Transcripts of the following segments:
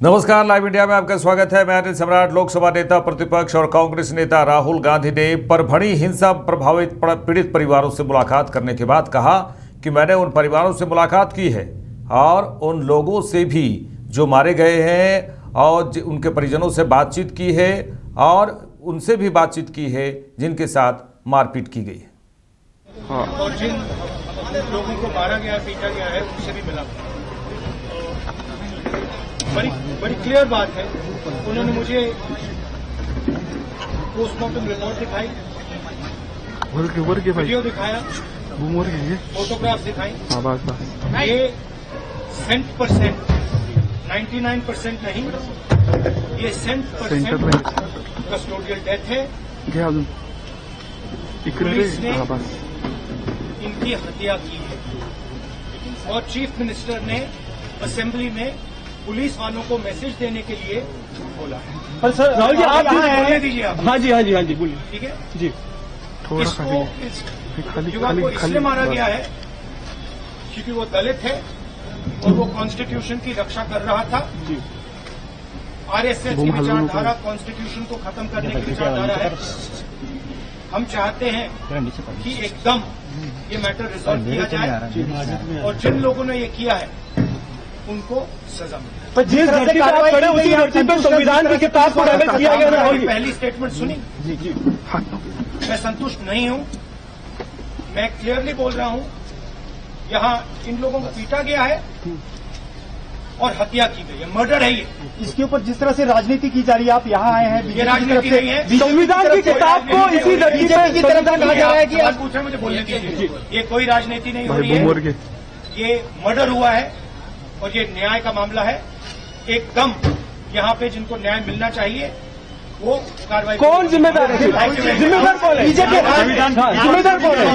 नमस्कार, live India में आपका स्वागत है। मैं अनिल सम्राट। लोकसभा नेता प्रतिपक्ष और कांग्रेस नेता राहुल गांधी ने परभणी हिंसा प्रभावित पीड़ित परिवारों से मुलाकात करने के बाद कहा कि मैंने उन परिवारों से मुलाकात की है और उन लोगों से भी जो मारे गए हैं और उनके परिजनों से बातचीत की है और उनसे भी बातचीत की है जिनके साथ मारपीट की गई है। और जिन लोगों को मारा गया, पीटा गया है, उनसे भी मिला। बड़ी क्लियर बात है। उन्होंने मुझे पोस्टमार्टम रिपोर्ट दिखाई, वीडियो दिखाया, फोटोग्राफ दिखाई। ये 100%, 99% नहीं, ये 100% कस्टोडियल डेथ है। पुलिस ने इनकी हत्या की है और चीफ मिनिस्टर ने असेंबली में पुलिस वालों को मैसेज देने के लिए बोला है। पर सर राहुल जी, आप बोलने दीजिए आप। हाँ जी बोलिए। ठीक है जी। इसको इस युवा को इसलिए मारा गया है क्योंकि वो दलित है और वो कॉन्स्टिट्यूशन की रक्षा कर रहा था। जी। आरएसएस की विचारधारा कॉन्स्टिट्यूशन को खत्म करने की विचारधारा है। हम चाहते हैं कि एकदम ये मैटर रिजॉल्व किया जाए और जिन लोगों ने ये किया है उनको सजा मिले। पर जिस धरती पर आप खड़े उसी धरती पर संविधान की किताब को डैमेज किया गया ना। पहली स्टेटमेंट सुनी। जी। मैं संतुष्ट नहीं हूं। मैं क्लियरली बोल रहा हूं, यहां इन लोगों को पीटा गया है और हत्या की गई है, मर्डर है ये। इसके ऊपर जिस तरह से राजनीति की जा रही है, आप यहाँ आए हैं, ये राजनीति नहीं है। संविधान की किताब को इसी धरती पर की तरह कहा जा रहा है कि आप पूछ रहे, मुझे बोलने दीजिए। ये कोई राजनीति नहीं हो रही है, ये मर्डर हुआ है और ये न्याय का मामला है। एकदम यहाँ पे जिनको न्याय मिलना चाहिए वो कार्रवाई। कौन जिम्मेदार है? जिम्मेदार कौन है? बीजेपी जिम्मेदार कौन है?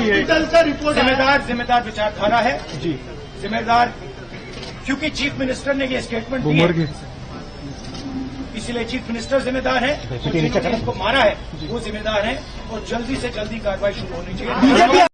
जिम्मेदार विचारधारा है जी। जिम्मेदार क्योंकि चीफ मिनिस्टर ने ये स्टेटमेंट दी है, इसलिए चीफ मिनिस्टर जिम्मेदार है। जिन्होंने इसको मारा है वो जिम्मेदार है और जल्दी से जल्दी कार्रवाई शुरू होनी चाहिए।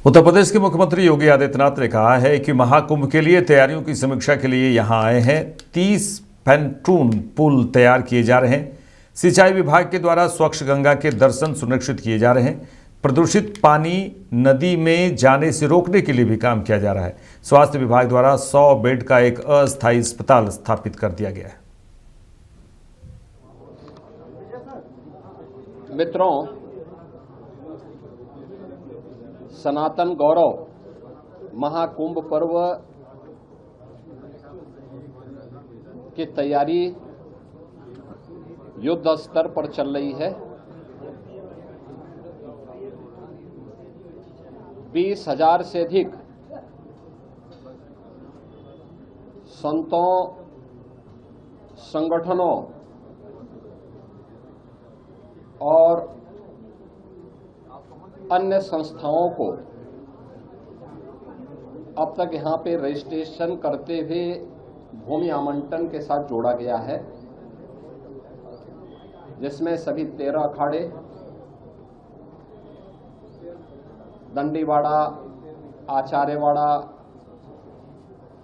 उत्तर प्रदेश के मुख्यमंत्री योगी आदित्यनाथ ने कहा है कि महाकुंभ के लिए तैयारियों की समीक्षा के लिए यहां आए हैं। 30 पैंटून पुल तैयार किए जा रहे हैं। सिंचाई विभाग के द्वारा स्वच्छ गंगा के दर्शन सुनिश्चित किए जा रहे हैं। प्रदूषित पानी नदी में जाने से रोकने के लिए भी काम किया जा रहा है। स्वास्थ्य विभाग द्वारा 100 बेड का एक अस्थायी अस्पताल स्थापित कर दिया गया है। मित्रों, सनातन गौरव महाकुंभ पर्व की तैयारी युद्ध स्तर पर चल रही है। 20,000 से अधिक संतों, संगठनों और अन्य संस्थाओं को अब तक यहां पे रजिस्ट्रेशन करते हुए भूमि आवंटन के साथ जोड़ा गया है, जिसमें सभी 13 अखाड़े, दंडीवाड़ा, आचार्यवाड़ा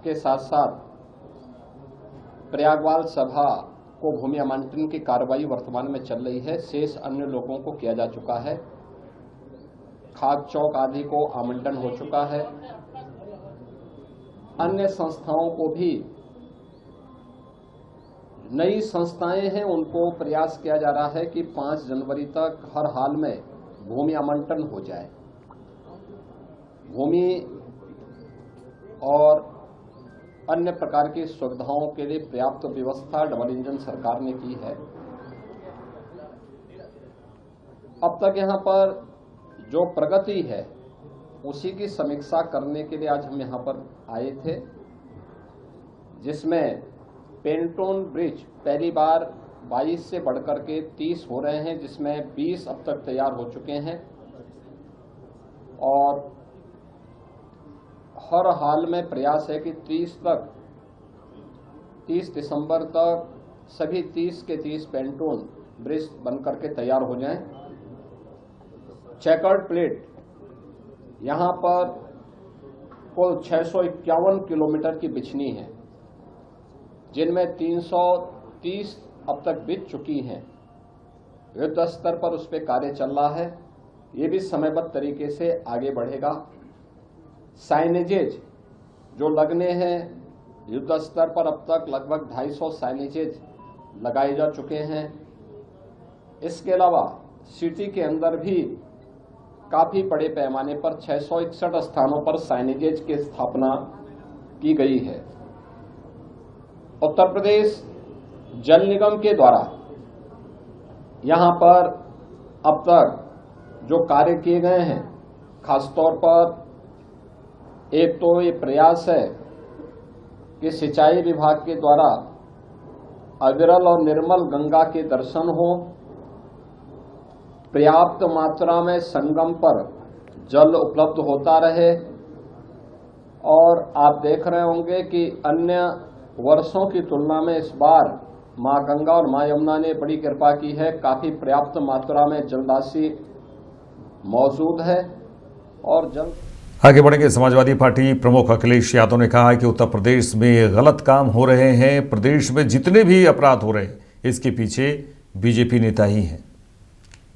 के साथ साथ प्रयागवाल सभा को भूमि आवंटन की कार्रवाई वर्तमान में चल रही है। शेष अन्य लोगों को किया जा चुका है। खाद चौक आदि को आवंटन हो चुका है। अन्य संस्थाओं को भी, नई संस्थाएं हैं, उनको प्रयास किया जा रहा है कि 5 जनवरी तक हर हाल में भूमि आवंटन हो जाए। भूमि और अन्य प्रकार की सुविधाओं के लिए पर्याप्त व्यवस्था डबल इंजन सरकार ने की है। अब तक यहां पर जो प्रगति है उसी की समीक्षा करने के लिए आज हम यहां पर आए थे, जिसमें पेंटोन ब्रिज पहली बार 22 से बढ़कर के 30 हो रहे हैं, जिसमें 20 अब तक तैयार हो चुके हैं और हर हाल में प्रयास है कि 30 दिसंबर तक सभी 30 के 30 पेंटोन ब्रिज बनकर के तैयार हो जाएं। चेकर्ड प्लेट यहां पर कुल 651 किलोमीटर की बिछनी है, जिनमें 330 अब तक बीत चुकी हैं। युद्ध स्तर पर उस पर कार्य चल रहा है, ये भी समयबद्ध तरीके से आगे बढ़ेगा। साइनेजेज जो लगने हैं, युद्ध स्तर पर अब तक लगभग 250 साइनेजेज लगाए जा चुके हैं। इसके अलावा सिटी के अंदर भी काफी बड़े पैमाने पर 661 स्थानों पर साइनेजेज की स्थापना की गई है। उत्तर प्रदेश जल निगम के द्वारा यहां पर अब तक जो कार्य किए गए हैं, खासतौर पर एक तो ये प्रयास है कि सिंचाई विभाग के द्वारा अविरल और निर्मल गंगा के दर्शन हो, पर्याप्त मात्रा में संगम पर जल उपलब्ध होता रहे। और आप देख रहे होंगे कि अन्य वर्षों की तुलना में इस बार मां गंगा और मां यमुना ने बड़ी कृपा की है, काफी पर्याप्त मात्रा में जलराशि मौजूद है। और जल आगे बढ़ेंगे। समाजवादी पार्टी प्रमुख अखिलेश यादव ने कहा है कि उत्तर प्रदेश में गलत काम हो रहे हैं। प्रदेश में जितने भी अपराध हो रहे हैं, इसके पीछे बीजेपी नेता ही हैं।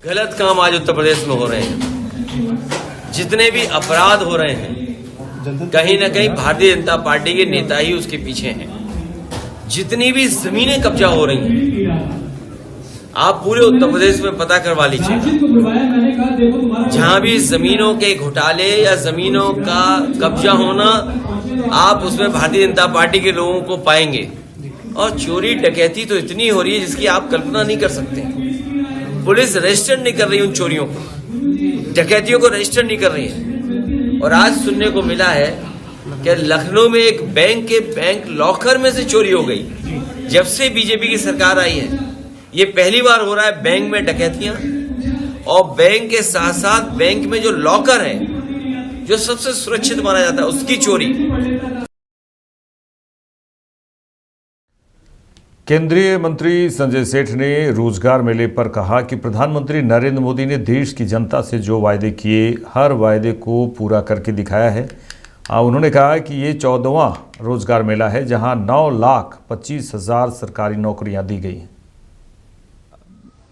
गलत काम आज उत्तर प्रदेश में हो रहे हैं। जितने भी अपराध हो रहे हैं, कहीं न कहीं भारतीय जनता पार्टी के नेता ही उसके पीछे हैं। जितनी भी जमीनें कब्जा हो रही हैं, आप पूरे उत्तर प्रदेश में पता करवा लीजिए। जहां भी जमीनों के घोटाले या जमीनों का कब्जा होना, आप उसमें भारतीय जनता पार्टी के लोगों को पाएंगे। और चोरी डकैती तो इतनी हो रही है जिसकी आप कल्पना नहीं कर सकते। पुलिस रजिस्टर नहीं कर रही उन चोरियों को, डकैतियों को रजिस्टर नहीं कर रही है। और आज सुनने को मिला है कि लखनऊ में एक बैंक के बैंक लॉकर में से चोरी हो गई। जब से बीजेपी की सरकार आई है, ये पहली बार हो रहा है बैंक में डकैतियां। और बैंक के साथ साथ बैंक में जो लॉकर है, जो सबसे सुरक्षित माना जाता है, उसकी चोरी। केंद्रीय मंत्री संजय सेठ ने रोजगार मेले पर कहा कि प्रधानमंत्री नरेंद्र मोदी ने देश की जनता से जो वायदे किए, हर वायदे को पूरा करके दिखाया है। उन्होंने कहा कि ये 14वां रोजगार मेला है जहां 9,25,000 सरकारी नौकरियां दी गई हैं।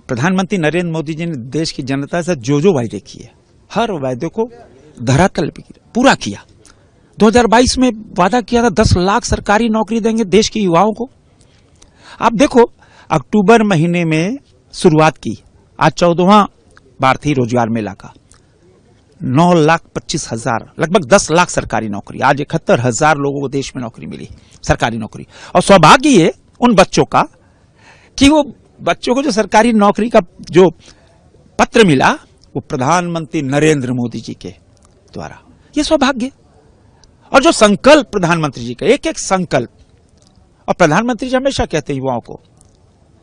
प्रधानमंत्री नरेंद्र मोदी जी ने देश की जनता से जो जो वायदे किए, हर वायदे को धरातल पे पूरा किया। 2022 में वादा किया था 10 लाख सरकारी नौकरी देंगे देश के युवाओं को। आप देखो, अक्टूबर महीने में शुरुआत की, आज 14वां बार थी रोजगार मेला का। 9,25,000, लगभग 10 लाख सरकारी नौकरी। आज 71,000 लोगों को देश में नौकरी मिली, सरकारी नौकरी। और सौभाग्य ये उन बच्चों का कि वो बच्चों को जो सरकारी नौकरी का जो पत्र मिला, वो प्रधानमंत्री नरेंद्र मोदी जी के द्वारा। ये सौभाग्य और जो संकल्प प्रधानमंत्री जी का, एक एक संकल्प। और प्रधानमंत्री जी हमेशा कहते हैं युवाओं को,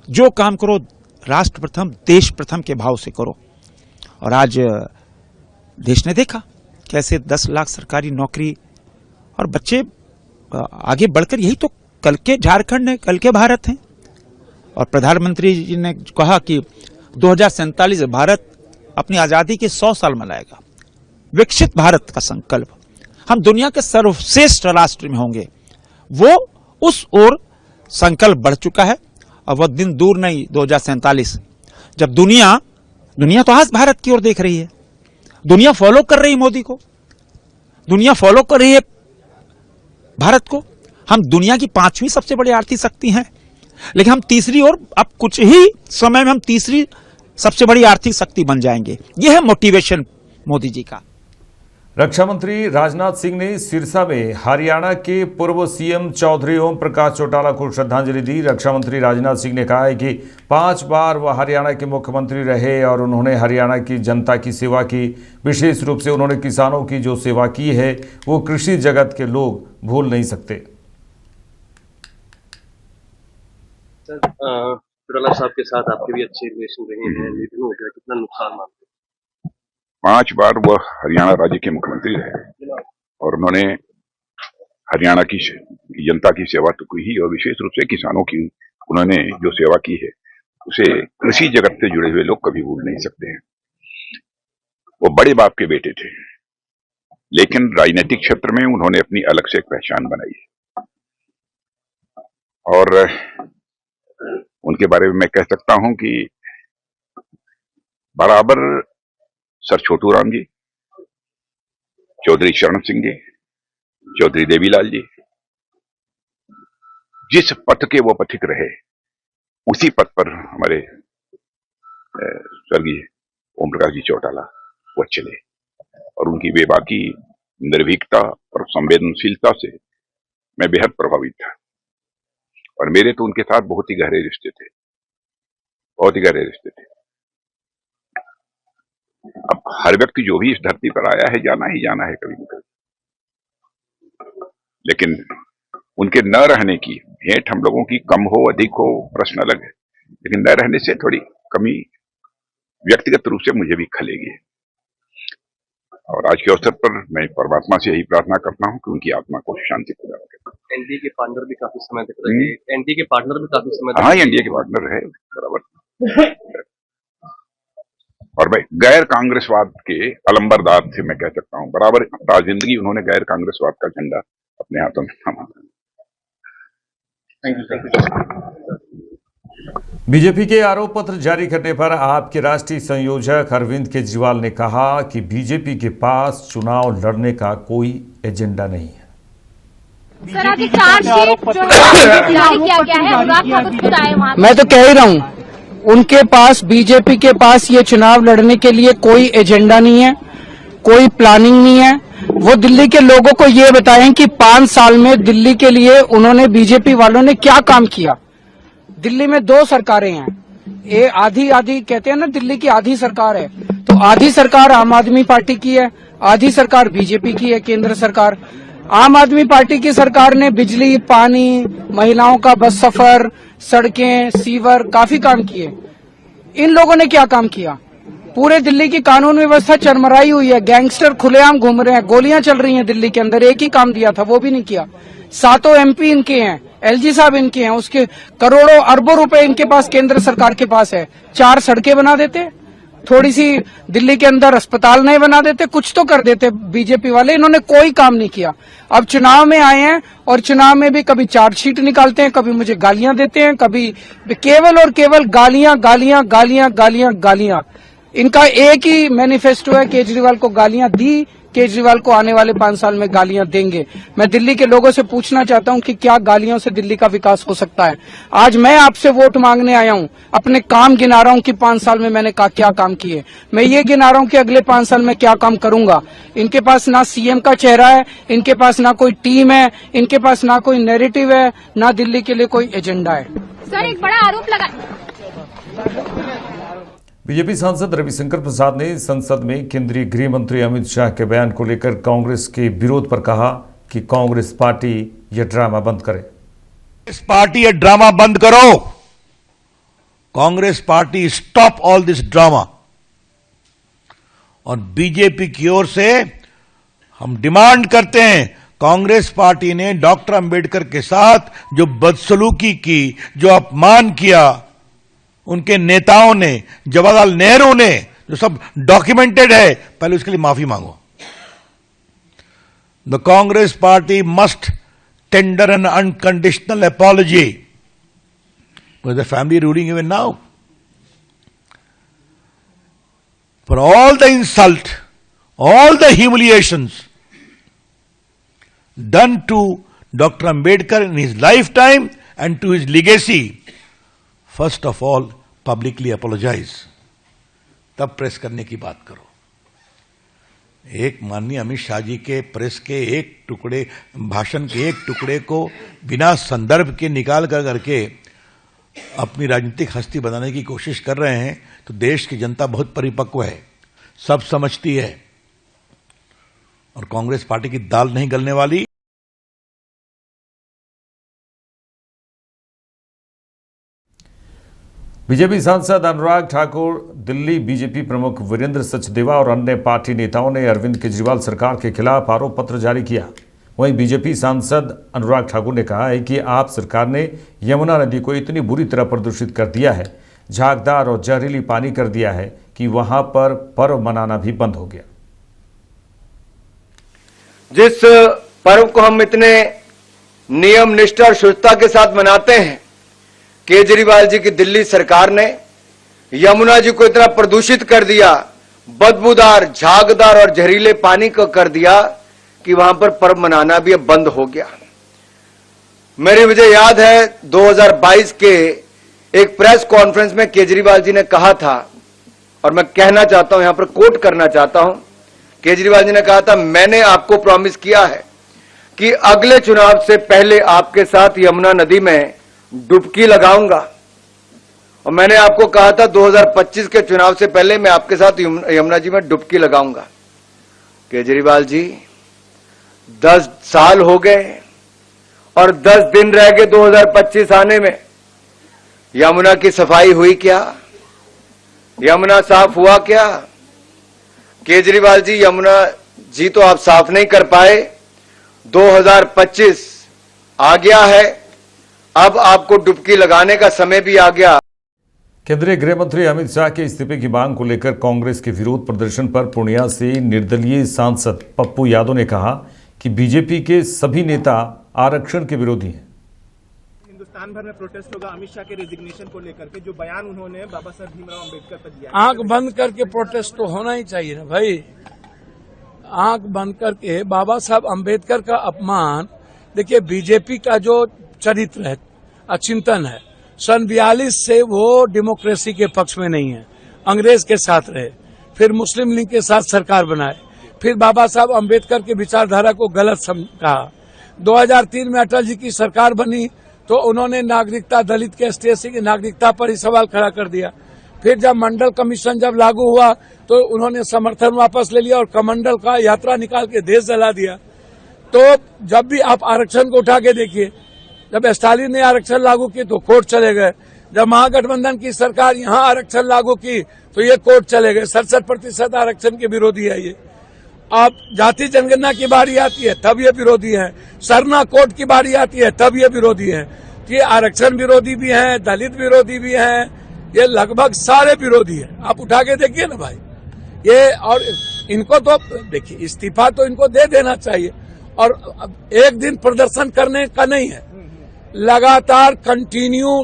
जो काम करो राष्ट्र प्रथम देश प्रथम के भाव से करो। और आज देश ने देखा कैसे 10 लाख सरकारी नौकरी, और बच्चे आगे बढ़कर, यही तो कल के झारखंड है, कल के भारत हैं। और प्रधानमंत्री जी ने कहा कि 2047 भारत अपनी आजादी के 100 साल मनाएगा। विकसित भारत का संकल्प, हम दुनिया के सर्वश्रेष्ठ राष्ट्र में होंगे, वो उस ओर संकल्प बढ़ चुका है। और वह दिन दूर नहीं, 2047, जब दुनिया तो आज भारत की ओर देख रही है। दुनिया फॉलो कर रही है मोदी को, दुनिया फॉलो कर रही है भारत को। हम दुनिया की 5वीं सबसे बड़ी आर्थिक शक्ति हैं, लेकिन हम तीसरी ओर, अब कुछ ही समय में हम तीसरी सबसे बड़ी आर्थिक शक्ति बन जाएंगे। यह है मोटिवेशन मोदी जी का। रक्षा मंत्री राजनाथ सिंह ने सिरसा में हरियाणा के पूर्व सीएम चौधरी ओम प्रकाश चौटाला को श्रद्धांजलि दी। रक्षा मंत्री राजनाथ सिंह ने कहा है कि 5 बार वह हरियाणा के मुख्यमंत्री रहे और उन्होंने हरियाणा की जनता की सेवा की। विशेष रूप से उन्होंने किसानों की जो सेवा की है, वो कृषि जगत के लोग भूल नहीं सकते। सर, चौटाला साहब के साथ आपके भी अच्छे रिलेशन रहे हैं, निधन हो गया, कितना नुकसान मानते हैं? 5 बार वह हरियाणा राज्य के मुख्यमंत्री रहे और उन्होंने हरियाणा की जनता की सेवा तो की ही, और विशेष रूप से किसानों की उन्होंने जो सेवा की है, उसे कृषि जगत से जुड़े हुए लोग कभी भूल नहीं सकते हैं। वो बड़े बाप के बेटे थे, लेकिन राजनीतिक क्षेत्र में उन्होंने अपनी अलग से एक पहचान बनाई है। और उनके बारे में मैं कह सकता हूं कि बराबर सर छोटू राम जी, चौधरी शरण सिंह जी, चौधरी देवीलाल जी जिस पथ के वो पथिक रहे, उसी पथ पर हमारे स्वर्गीय ओम प्रकाश जी चौटाला वो चले, और उनकी बेबाकी निर्भीकता और संवेदनशीलता से मैं बेहद प्रभावित था। और मेरे तो उनके साथ बहुत ही गहरे रिश्ते थे, बहुत ही गहरे रिश्ते थे। अब हर व्यक्ति जो भी इस धरती पर आया है जाना ही जाना है कभी न कभी, लेकिन उनके न रहने की भेंट हम लोगों की कम हो अधिक हो प्रश्न अलग है, लेकिन न रहने से थोड़ी कमी व्यक्तिगत रूप से मुझे भी खलेगी। और आज के अवसर पर मैं परमात्मा से यही प्रार्थना करता हूं कि उनकी आत्मा को शांति प्रदान करे। एनडीए के पार्टनर भी काफी समय तक रहे, एनडीए के पार्टनर भी काफी समय तक, हाँ एनडीए के पार्टनर रहे बराबर। और भाई गैर कांग्रेसवाद के अलंबरदार थे, मैं कह सकता हूं बराबर जिंदगी उन्होंने गैर कांग्रेसवाद का झंडा अपने हाथों में थामा। बीजेपी के आरोप पत्र जारी करने पर आपके राष्ट्रीय संयोजक अरविंद केजरीवाल ने कहा कि बीजेपी के पास चुनाव लड़ने का कोई एजेंडा नहीं है। सर, अभी चार्जशीट जो जारी किया गया है, अनुराग ठाकुर खुद आए वहां। मैं तो कह ही रहा हूं, उनके पास, बीजेपी के पास ये चुनाव लड़ने के लिए कोई एजेंडा नहीं है, कोई प्लानिंग नहीं है। वो दिल्ली के लोगों को ये बताएं कि 5 साल में दिल्ली के लिए उन्होंने, बीजेपी वालों ने क्या काम किया। दिल्ली में 2 सरकारें हैं, ये आधी कहते हैं ना, दिल्ली की आधी सरकार है, तो आधी सरकार आम आदमी पार्टी की है, आधी सरकार बीजेपी की है, केंद्र सरकार। आम आदमी पार्टी की सरकार ने बिजली, पानी, महिलाओं का बस सफर, सड़कें, सीवर, काफी काम किए। इन लोगों ने क्या काम किया? पूरे दिल्ली की कानून व्यवस्था चरमराई हुई है, गैंगस्टर खुलेआम घूम रहे हैं, गोलियां चल रही हैं दिल्ली के अंदर। एक ही काम दिया था, वो भी नहीं किया। 7 एमपी इनके हैं, एलजी साहब इनके हैं, उसके करोड़ों अरबों रुपए इनके पास, केंद्र सरकार के पास है। 4 सड़कें बना देते, थोड़ी सी दिल्ली के अंदर अस्पताल नहीं बना देते, कुछ तो कर देते बीजेपी वाले। इन्होंने कोई काम नहीं किया। अब चुनाव में आए हैं और चुनाव में भी कभी चार्जशीट निकालते हैं, कभी मुझे गालियां देते हैं, कभी केवल और केवल गालियां गालियां गालियां गालियां गालियां। इनका एक ही मैनिफेस्टो है, केजरीवाल को गालियां दी, केजरीवाल को आने वाले 5 साल में गालियां देंगे। मैं दिल्ली के लोगों से पूछना चाहता हूं कि क्या गालियों से दिल्ली का विकास हो सकता है? आज मैं आपसे वोट मांगने आया हूं, अपने काम गिना रहा हूं कि 5 साल में मैंने क्या काम किए। मैं ये गिना रहा हूं कि अगले 5 साल में क्या काम करूंगा। इनके पास ना सीएम का चेहरा है, इनके पास ना कोई टीम है, इनके पास ना कोई नैरेटिव है, ना दिल्ली के लिए कोई एजेंडा है। सर, एक बड़ा आरोप लगा। बीजेपी सांसद रविशंकर प्रसाद ने संसद में केंद्रीय गृह मंत्री अमित शाह के बयान को लेकर कांग्रेस के विरोध पर कहा कि कांग्रेस पार्टी यह ड्रामा बंद करे। इस पार्टी ये ड्रामा बंद करो। Congress party stop all this drama. और बीजेपी की ओर से हम डिमांड करते हैं, कांग्रेस पार्टी ने डॉक्टर अंबेडकर के साथ जो बदसलूकी की, जो अपमान किया, उनके नेताओं ने, जवाहरलाल नेहरू ने, जो सब डॉक्यूमेंटेड है, पहले उसके लिए माफी मांगो। The Congress party must tender N unconditional apology with the family ruling even now for all the insult, all the humiliations done to Dr. Ambedkar in his lifetime and to his legacy, first of all, publicly apologize. तब press करने की बात करो। एक माननीय अमित शाह जी के press के एक टुकड़े, भाषण के एक टुकड़े को बिना संदर्भ के निकाल कर करके अपनी राजनीतिक हस्ती बनाने की कोशिश कर रहे हैं, तो देश की जनता बहुत परिपक्व है, सब समझती है, और कांग्रेस पार्टी की दाल नहीं गलने वाली। बीजेपी सांसद अनुराग ठाकुर, दिल्ली बीजेपी प्रमुख वीरेंद्र सचदेवा और अन्य पार्टी नेताओं ने अरविंद केजरीवाल सरकार के खिलाफ आरोप पत्र जारी किया। वहीं बीजेपी सांसद अनुराग ठाकुर ने कहा है कि आप सरकार ने यमुना नदी को इतनी बुरी तरह प्रदूषित कर दिया है, झागदार और जहरीली पानी कर दिया है कि वहां पर पर्व मनाना भी बंद हो गया। जिस पर्व को हम इतने नियम निष्ठा और शुद्धता के साथ मनाते हैं। केजरीवाल जी की दिल्ली सरकार ने यमुना जी को इतना प्रदूषित कर दिया, बदबूदार, झागदार और जहरीले पानी को कर दिया कि वहां पर पर्व मनाना भी अब बंद हो गया। मुझे याद है 2022 के एक प्रेस कॉन्फ्रेंस में केजरीवाल जी ने कहा था, और मैं कहना चाहता हूं, यहां पर कोट करना चाहता हूं, केजरीवाल जी ने कहा था, मैंने आपको प्रॉमिस किया है कि अगले चुनाव से पहले आपके साथ यमुना नदी में डुबकी लगाऊंगा। और मैंने आपको कहा था 2025 के चुनाव से पहले मैं आपके साथ यमुना जी में डुबकी लगाऊंगा। केजरीवाल जी 10 साल हो गए और 10 दिन रह गए 2025 आने में। यमुना की सफाई हुई क्या? यमुना साफ हुआ क्या? केजरीवाल जी, यमुना जी तो आप साफ नहीं कर पाए। 2025 आ गया है, अब आपको डुबकी लगाने का समय भी आ गया। केंद्रीय गृह मंत्री अमित शाह के इस्तीफे की मांग को लेकर कांग्रेस के विरोध प्रदर्शन पर पूर्णिया से निर्दलीय सांसद पप्पू यादव ने कहा कि बीजेपी के सभी नेता आरक्षण के विरोधी हैं। हिंदुस्तान भर में प्रोटेस्ट होगा अमित शाह के रेजिग्नेशन को लेकर के, जो बयान उन्होंने बाबा साहब भीमराव अम्बेडकर पर दिया। आंख बंद करके प्रोटेस्ट तो होना ही चाहिए ना भाई। आंख बंद करके बाबा साहब अम्बेडकर का अपमान। देखिए, बीजेपी का जो चरित्र है, चिंतन है, सन 42 से वो डेमोक्रेसी के पक्ष में नहीं है। अंग्रेज के साथ रहे, फिर मुस्लिम लीग के साथ सरकार बनाए, फिर बाबा साहब अम्बेडकर की विचारधारा को गलत कहा। 2003 में अटल जी की सरकार बनी तो उन्होंने नागरिकता, दलित के एसटी की नागरिकता पर ही सवाल खड़ा कर दिया। फिर जब मंडल कमीशन जब लागू हुआ तो उन्होंने समर्थन वापस ले लिया और कमंडल का यात्रा निकाल के देश जला दिया। तो जब भी आप आरक्षण को उठा के देखिए, जब स्टालिन ने आरक्षण लागू की तो कोर्ट चले गए। जब महागठबंधन की सरकार यहां आरक्षण लागू की तो ये कोर्ट चले गए। 67% आरक्षण के विरोधी है ये। अब जाति जनगणना की बारी आती है तब ये विरोधी है। सरना कोर्ट की बारी आती है तब ये विरोधी है। ये आरक्षण विरोधी भी हैं, दलित विरोधी भी हैं, ये लगभग सारे विरोधी हैं। आप उठा के देखिए ना भाई ये। और इनको तो देखिए, इस्तीफा तो इनको दे देना चाहिए। और एक दिन प्रदर्शन करने का नहीं है, लगातार कंटिन्यू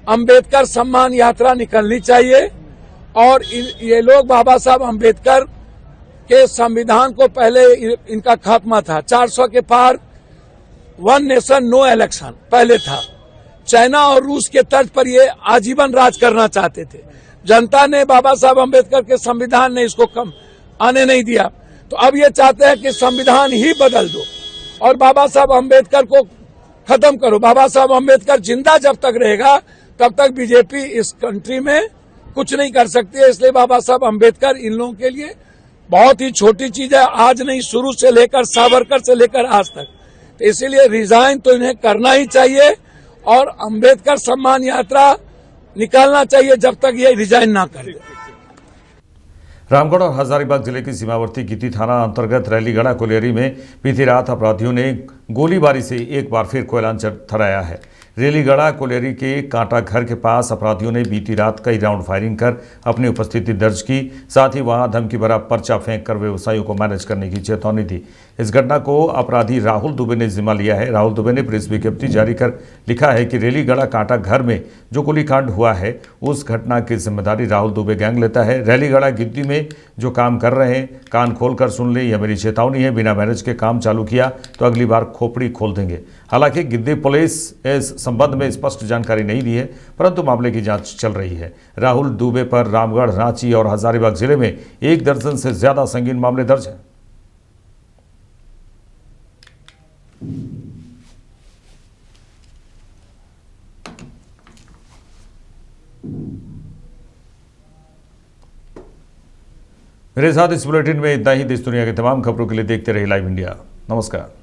अंबेडकर सम्मान यात्रा निकलनी चाहिए। और ये लोग बाबा साहब अंबेडकर के संविधान को पहले इनका खात्मा था। 400 के पार 1 नेशन नो इलेक्शन पहले था। चाइना और रूस के तर्ज पर ये आजीवन राज करना चाहते थे। जनता ने, बाबा साहब अंबेडकर के संविधान ने इसको कम आने नहीं दिया। तो अब ये चाहते हैं कि संविधान ही बदल दो और बाबा साहब अंबेडकर को खत्म करो। बाबा साहब अंबेडकर जिंदा जब तक रहेगा तब तक बीजेपी इस कंट्री में कुछ नहीं कर सकती है। इसलिए बाबा साहब अंबेडकर इन लोगों के लिए बहुत ही छोटी चीज है। आज नहीं, शुरू से लेकर सावरकर से लेकर आज तक। तो इसीलिए रिजाइन तो इन्हें करना ही चाहिए और अंबेडकर सम्मान यात्रा निकालना चाहिए जब तक ये रिजाइन ना करे। रामगढ़ और हजारीबाग जिले की सीमावर्ती गिद्दी थाना अंतर्गत रैलीगढ़ा कोलियरी में बीती रात अपराधियों ने गोलीबारी से एक बार फिर कोयलांच थराया है। रेलीगढ़ा कोलियरी के कांटा घर के पास अपराधियों ने बीती रात कई राउंड फायरिंग कर अपनी उपस्थिति दर्ज की। साथ ही वहां धमकी भरा पर्चा फेंक कर व्यवसायियों को मैनेज करने की चेतावनी दी। इस घटना को अपराधी राहुल दुबे ने जिम्मा लिया है। राहुल दुबे ने प्रेस विज्ञप्ति जारी कर लिखा है कि रेलीगढ़ा कांटा घर में जो गोलीकांड हुआ है उस घटना की जिम्मेदारी राहुल दुबे गैंग लेता है। रेलीगढ़ा गिद्दी में जो काम कर रहे हैं कान खोल कर सुन ले, यह मेरी चेतावनी है। बिना मैनेज के काम चालू किया तो अगली बार खोपड़ी खोल देंगे। हालांकि गिद्दी पुलिस इस संबंध में स्पष्ट जानकारी नहीं दी है, परंतु मामले की जांच चल रही है। राहुल दुबे पर रामगढ़, रांची और हजारीबाग जिले में 1 दर्जन से ज्यादा संगीन मामले दर्ज हैं। मेरे साथ इस बुलेटिन में इतना ही। देश दुनिया की तमाम खबरों के लिए देखते रहिए लाइव इंडिया। नमस्कार।